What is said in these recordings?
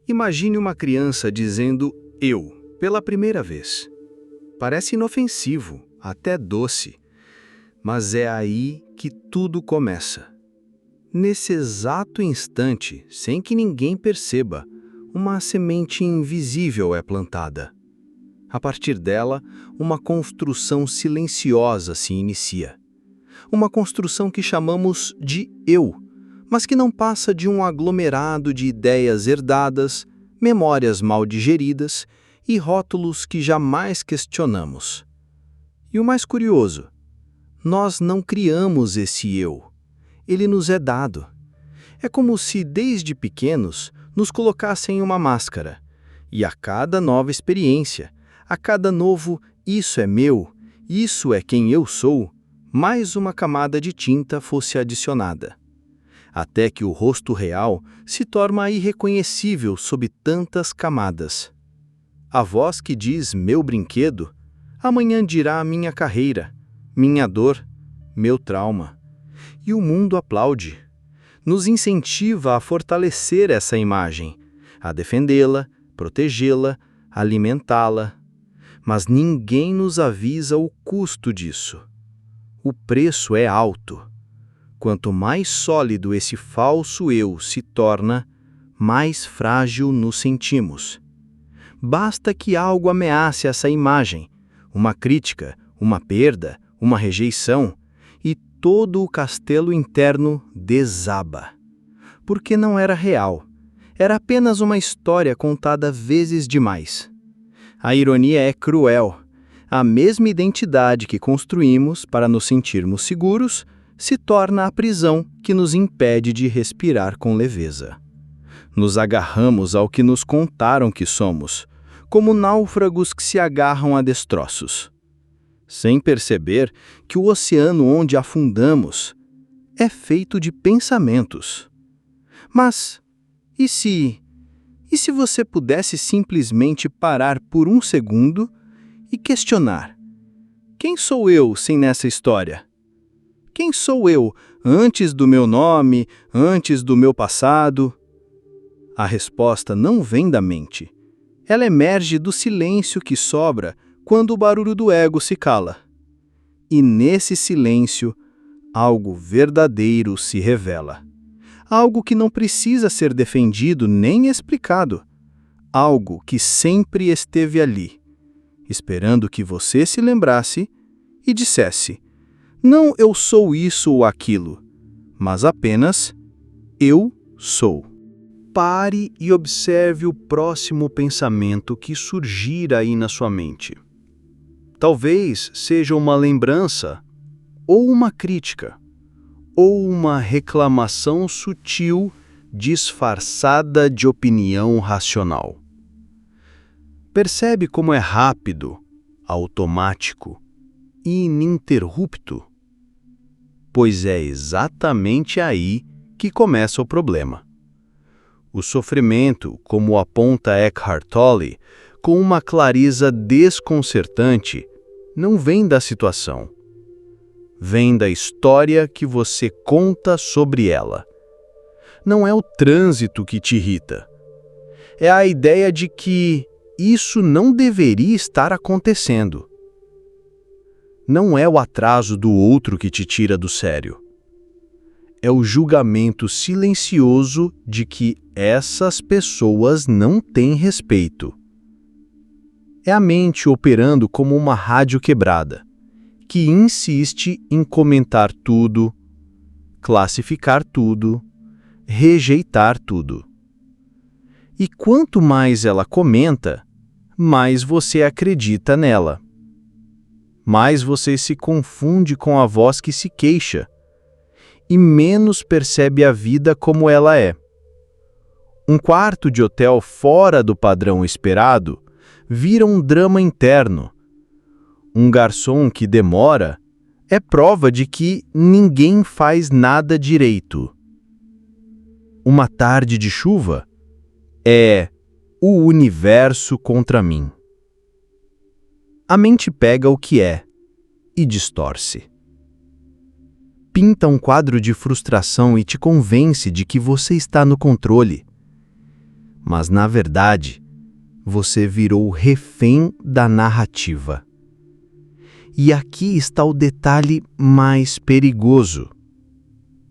Imagine uma criança dizendo eu pela primeira vez. Parece inofensivo, até doce, mas é aí que tudo começa. Nesse exato instante, sem que ninguém perceba, uma semente invisível é plantada. A partir dela, uma construção silenciosa se inicia. Uma construção que chamamos de eu, mas que não passa de um aglomerado de ideias herdadas, memórias mal digeridas e rótulos que jamais questionamos. E o mais curioso, nós não criamos esse eu. Ele nos é dado. É como se, desde pequenos, nos colocassem uma máscara, e a cada nova experiência, a cada novo "isso é meu, isso é quem eu sou", mais uma camada de tinta fosse adicionada. Até que o rosto real se torna irreconhecível sob tantas camadas. A voz que diz meu brinquedo, amanhã dirá minha carreira, minha dor, meu trauma. E o mundo aplaude. Nos incentiva a fortalecer essa imagem, a defendê-la, protegê-la, alimentá-la. Mas ninguém nos avisa o custo disso. O preço é alto. Quanto mais sólido esse falso eu se torna, mais frágil nos sentimos. Basta que algo ameace essa imagem, uma crítica, uma perda, uma rejeição, e todo o castelo interno desaba. Porque não era real. Era apenas uma história contada vezes demais. A ironia é cruel. A mesma identidade que construímos para nos sentirmos seguros se torna a prisão que nos impede de respirar com leveza. Nos agarramos ao que nos contaram que somos, como náufragos que se agarram a destroços, sem perceber que o oceano onde afundamos é feito de pensamentos. Mas, e se você pudesse simplesmente parar por um segundo e questionar: quem sou eu sem nessa história? Quem sou eu antes do meu nome, antes do meu passado? A resposta não vem da mente. Ela emerge do silêncio que sobra quando o barulho do ego se cala. E nesse silêncio, algo verdadeiro se revela. Algo que não precisa ser defendido nem explicado. Algo que sempre esteve ali, esperando que você se lembrasse e dissesse: não eu sou isso ou aquilo, mas apenas eu sou. Pare e observe o próximo pensamento que surgir aí na sua mente. Talvez seja uma lembrança, ou uma crítica, ou uma reclamação sutil disfarçada de opinião racional. Percebe como é rápido, automático e ininterrupto? Pois é exatamente aí que começa o problema. O sofrimento, como aponta Eckhart Tolle, com uma clareza desconcertante, não vem da situação. Vem da história que você conta sobre ela. Não é o trânsito que te irrita. É a ideia de que isso não deveria estar acontecendo. Não é o atraso do outro que te tira do sério. É o julgamento silencioso de que essas pessoas não têm respeito. É a mente operando como uma rádio quebrada, que insiste em comentar tudo, classificar tudo, rejeitar tudo. E quanto mais ela comenta, mais você acredita nela. Mais você se confunde com a voz que se queixa e menos percebe a vida como ela é. Um quarto de hotel fora do padrão esperado vira um drama interno. Um garçom que demora é prova de que ninguém faz nada direito. Uma tarde de chuva é o universo contra mim. A mente pega o que é e distorce. Pinta um quadro de frustração e te convence de que você está no controle. mas na verdade, você virou refém da narrativa. E aqui está o detalhe mais perigoso.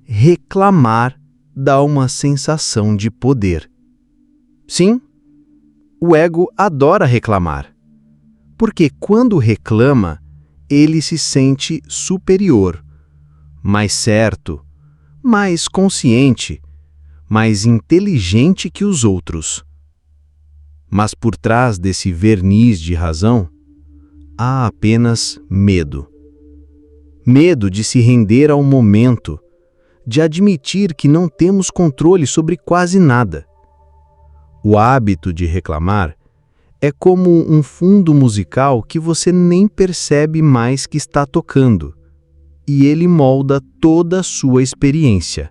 Reclamar dá uma sensação de poder. Sim, o ego adora reclamar, porque quando reclama, ele se sente superior, mais certo, mais consciente, mais inteligente que os outros. Mas por trás desse verniz de razão, há apenas medo. Medo de se render ao momento, de admitir que não temos controle sobre quase nada. O hábito de reclamar é como um fundo musical que você nem percebe mais que está tocando, e ele molda toda a sua experiência.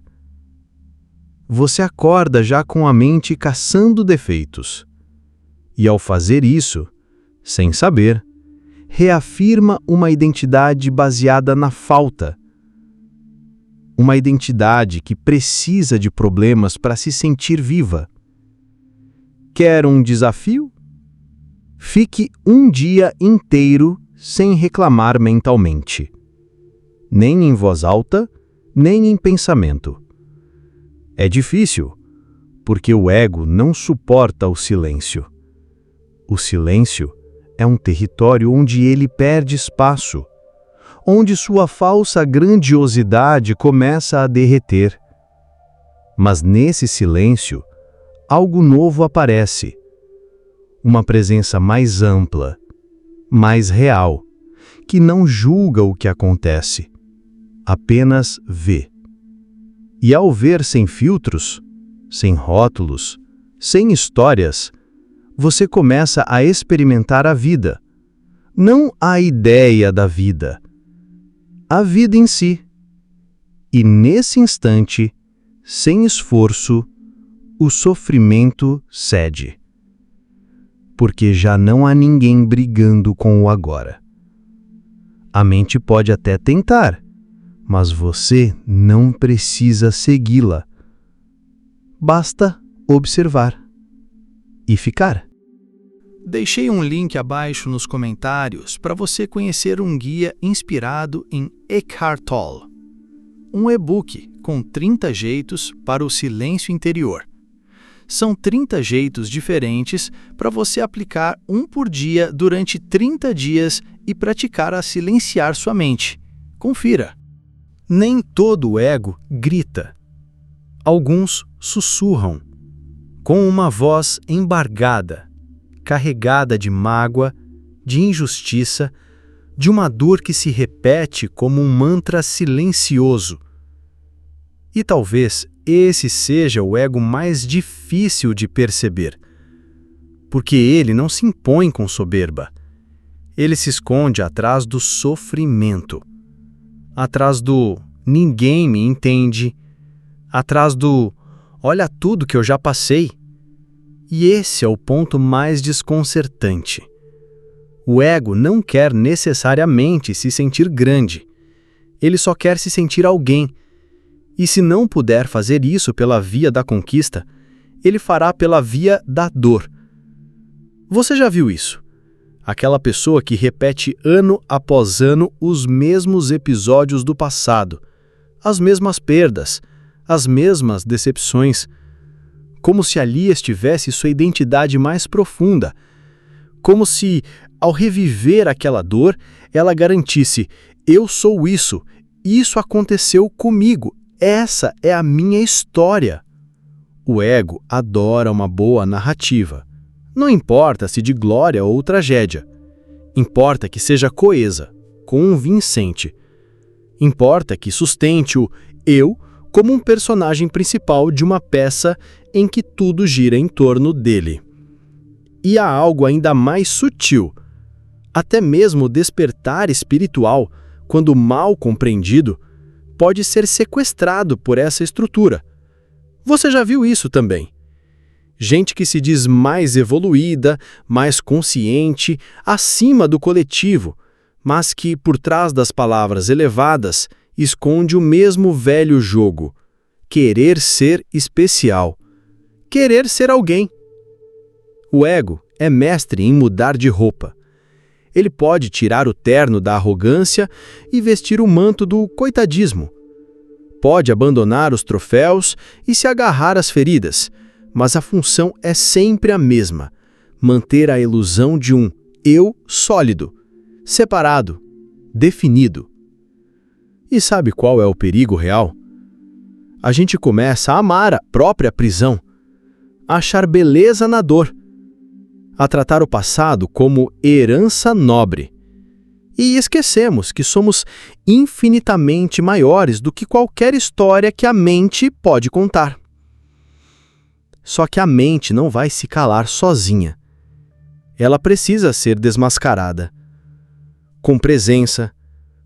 Você acorda já com a mente caçando defeitos. E ao fazer isso, sem saber, reafirma uma identidade baseada na falta. Uma identidade que precisa de problemas para se sentir viva. Quer um desafio? Fique um dia inteiro sem reclamar mentalmente. Nem em voz alta, nem em pensamento. É difícil, porque o ego não suporta o silêncio. O silêncio é um território onde ele perde espaço, onde sua falsa grandiosidade começa a derreter. Mas nesse silêncio, algo novo aparece. Uma presença mais ampla, mais real, que não julga o que acontece, apenas vê. E ao ver sem filtros, sem rótulos, sem histórias, você começa a experimentar a vida, não a ideia da vida, a vida em si. E nesse instante, sem esforço, o sofrimento cede. Porque já não há ninguém brigando com o agora. A mente pode até tentar, mas você não precisa segui-la. Basta observar e ficar. Deixei um link abaixo nos comentários para você conhecer um guia inspirado em Eckhart Tolle, um e-book com 30 jeitos para o silêncio interior. São 30 jeitos diferentes para você aplicar um por dia durante 30 dias e praticar a silenciar sua mente. Confira! Nem todo o ego grita. Alguns sussurram, com uma voz embargada, carregada de mágoa, de injustiça, de uma dor que se repete como um mantra silencioso. E talvez esse seja o ego mais difícil de perceber, porque ele não se impõe com soberba. Ele se esconde atrás do sofrimento, atrás do ninguém me entende, atrás do olha tudo que eu já passei. E esse é o ponto mais desconcertante. O ego não quer necessariamente se sentir grande. Ele só quer se sentir alguém. E se não puder fazer isso pela via da conquista, ele fará pela via da dor. Você já viu isso? Aquela pessoa que repete ano após ano os mesmos episódios do passado, as mesmas perdas, as mesmas decepções, como se ali estivesse sua identidade mais profunda, como se, ao reviver aquela dor, ela garantisse: eu sou isso, isso aconteceu comigo, essa é a minha história. O ego adora uma boa narrativa. Não importa se de glória ou tragédia. Importa que seja coesa, convincente. Importa que sustente o eu como um personagem principal de uma peça em que tudo gira em torno dele. E há algo ainda mais sutil. Até mesmo o despertar espiritual, quando mal compreendido, pode ser sequestrado por essa estrutura. Você já viu isso também? Gente que se diz mais evoluída, mais consciente, acima do coletivo, mas que, por trás das palavras elevadas, esconde o mesmo velho jogo: querer ser especial, querer ser alguém, O ego é mestre em mudar de roupa. Ele pode tirar o terno da arrogância e vestir o manto do coitadismo. Pode abandonar os troféus e se agarrar às feridas, mas a função é sempre a mesma: manter a ilusão de um eu sólido, separado, definido. E sabe qual é o perigo real? A gente começa a amar a própria prisão, a achar beleza na dor, a tratar o passado como herança nobre. E esquecemos que somos infinitamente maiores do que qualquer história que a mente pode contar. Só que a mente não vai se calar sozinha. Ela precisa ser desmascarada. Com presença,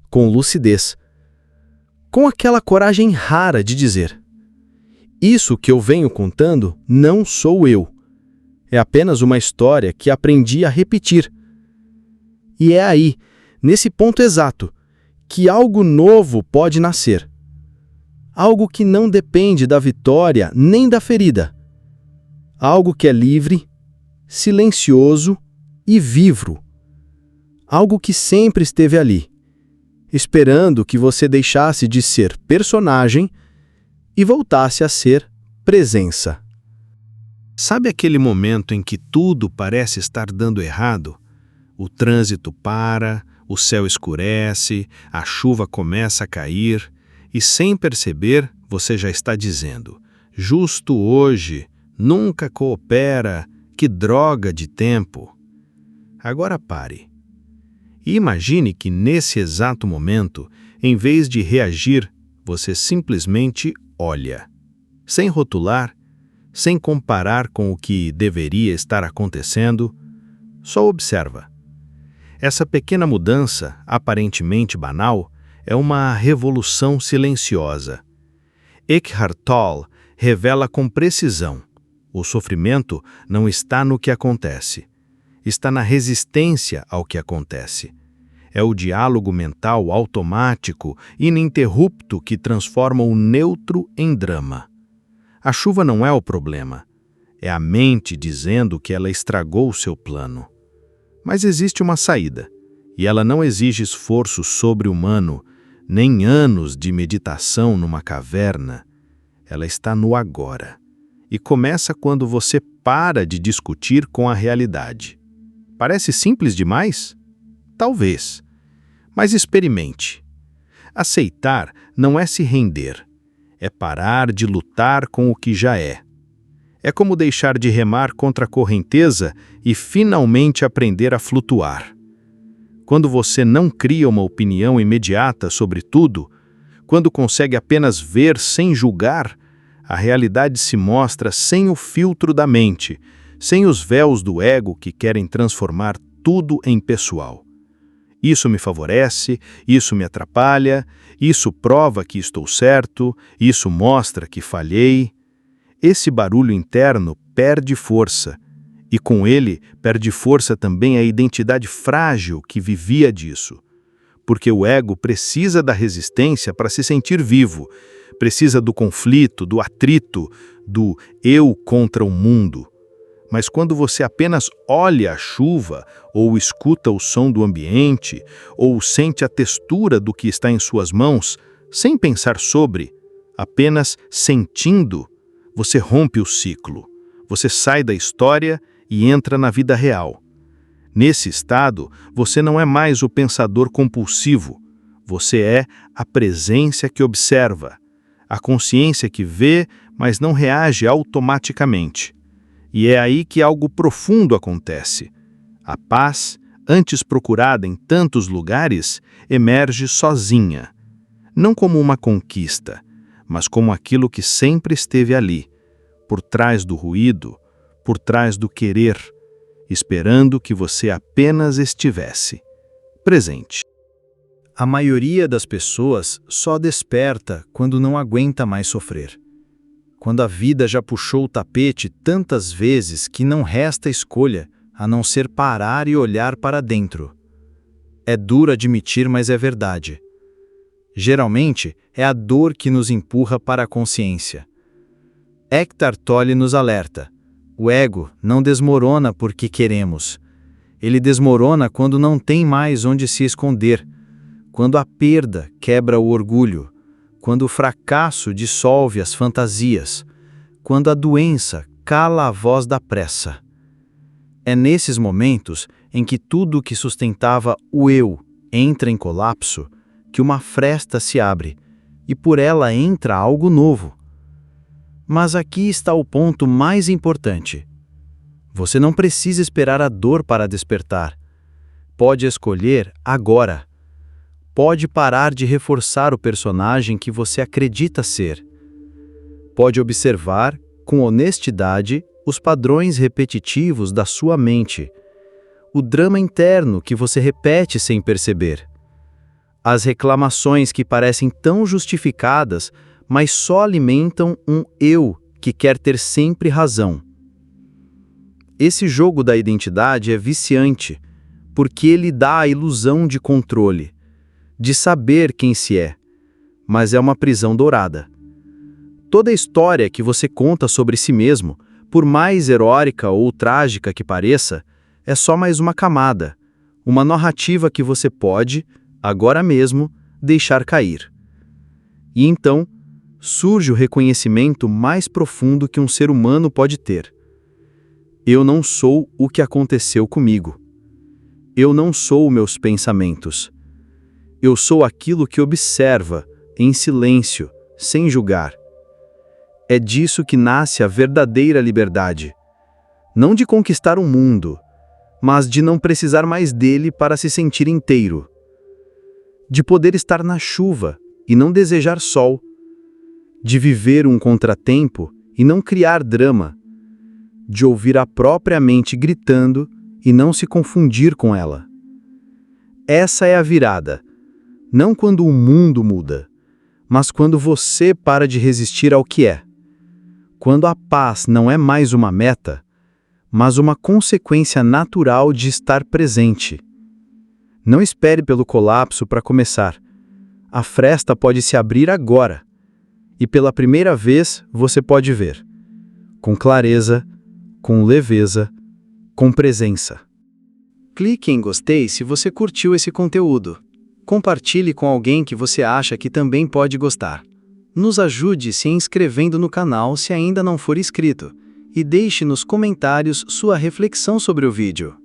com lucidez, com aquela coragem rara de dizer: isso que eu venho contando não sou eu. É apenas uma história que aprendi a repetir. E é aí, nesse ponto exato, que algo novo pode nascer. Algo que não depende da vitória nem da ferida. Algo que é livre, silencioso e vivo. Algo que sempre esteve ali, esperando que você deixasse de ser personagem e voltasse a ser presença. Sabe aquele momento em que tudo parece estar dando errado? O trânsito para, o céu escurece, a chuva começa a cair e, sem perceber, você já está dizendo: justo hoje, nunca coopera, que droga de tempo. Agora pare. E imagine que nesse exato momento, em vez de reagir, você simplesmente olha. Sem rotular, sem comparar com o que deveria estar acontecendo, só observa. Essa pequena mudança, aparentemente banal, é uma revolução silenciosa. Eckhart Tolle revela com precisão: o sofrimento não está no que acontece, está na resistência ao que acontece. É o diálogo mental automático, ininterrupto, que transforma o neutro em drama. A chuva não é o problema. É a mente dizendo que ela estragou o seu plano. Mas existe uma saída, e ela não exige esforço sobre-humano, nem anos de meditação numa caverna. Ela está no agora. E começa quando você para de discutir com a realidade. Parece simples demais? Talvez. Mas experimente. Aceitar não é se render. É parar de lutar com o que já é. É como deixar de remar contra a correnteza e finalmente aprender a flutuar. Quando você não cria uma opinião imediata sobre tudo, quando consegue apenas ver sem julgar, a realidade se mostra sem o filtro da mente, sem os véus do ego que querem transformar tudo em pessoal. Isso me favorece, isso me atrapalha, isso prova que estou certo, isso mostra que falhei. Esse barulho interno perde força, e com ele perde força também a identidade frágil que vivia disso. Porque o ego precisa da resistência para se sentir vivo, precisa do conflito, do atrito, do eu contra o mundo. Mas quando você apenas olha a chuva, ou escuta o som do ambiente, ou sente a textura do que está em suas mãos, sem pensar sobre, apenas sentindo, você rompe o ciclo. Você sai da história e entra na vida real. Nesse estado, você não é mais o pensador compulsivo. Você é a presença que observa, a consciência que vê, mas não reage automaticamente. E é aí que algo profundo acontece. A paz, antes procurada em tantos lugares, emerge sozinha. Não como uma conquista, mas como aquilo que sempre esteve ali, por trás do ruído, por trás do querer, esperando que você apenas estivesse presente. A maioria das pessoas só desperta quando não aguenta mais sofrer. Quando a vida já puxou o tapete tantas vezes que não resta escolha a não ser parar e olhar para dentro. É duro admitir, mas é verdade. Geralmente, é a dor que nos empurra para a consciência. Eckhart Tolle nos alerta: O ego não desmorona porque queremos. Ele desmorona quando não tem mais onde se esconder, quando a perda quebra o orgulho, quando o fracasso dissolve as fantasias, quando a doença cala a voz da pressa. É nesses momentos em que tudo o que sustentava o eu entra em colapso que uma fresta se abre e por ela entra algo novo. Mas aqui está o ponto mais importante. Você não precisa esperar a dor para despertar. Pode escolher agora. Pode parar de reforçar o personagem que você acredita ser. Pode observar, com honestidade, os padrões repetitivos da sua mente, o drama interno que você repete sem perceber, as reclamações que parecem tão justificadas, mas só alimentam um eu que quer ter sempre razão. Esse jogo da identidade é viciante, porque ele dá a ilusão de controle, de saber quem se é, mas é uma prisão dourada. Toda história que você conta sobre si mesmo, por mais heróica ou trágica que pareça, é só mais uma camada, uma narrativa que você pode, agora mesmo, deixar cair. E então, surge o reconhecimento mais profundo que um ser humano pode ter. Eu não sou o que aconteceu comigo. Eu não sou meus pensamentos. Eu sou aquilo que observa, em silêncio, sem julgar. É disso que nasce a verdadeira liberdade. Não de conquistar o mundo, mas de não precisar mais dele para se sentir inteiro. De poder estar na chuva e não desejar sol. De viver um contratempo e não criar drama. De ouvir a própria mente gritando e não se confundir com ela. Essa é a virada. Não quando o mundo muda, mas quando você para de resistir ao que é. Quando a paz não é mais uma meta, mas uma consequência natural de estar presente. Não espere pelo colapso para começar. A fresta pode se abrir agora. E pela primeira vez você pode ver. Com clareza, com leveza, com presença. Clique em gostei se você curtiu esse conteúdo. Compartilhe com alguém que você acha que também pode gostar. Nos ajude se inscrevendo no canal se ainda não for inscrito. E deixe nos comentários sua reflexão sobre o vídeo.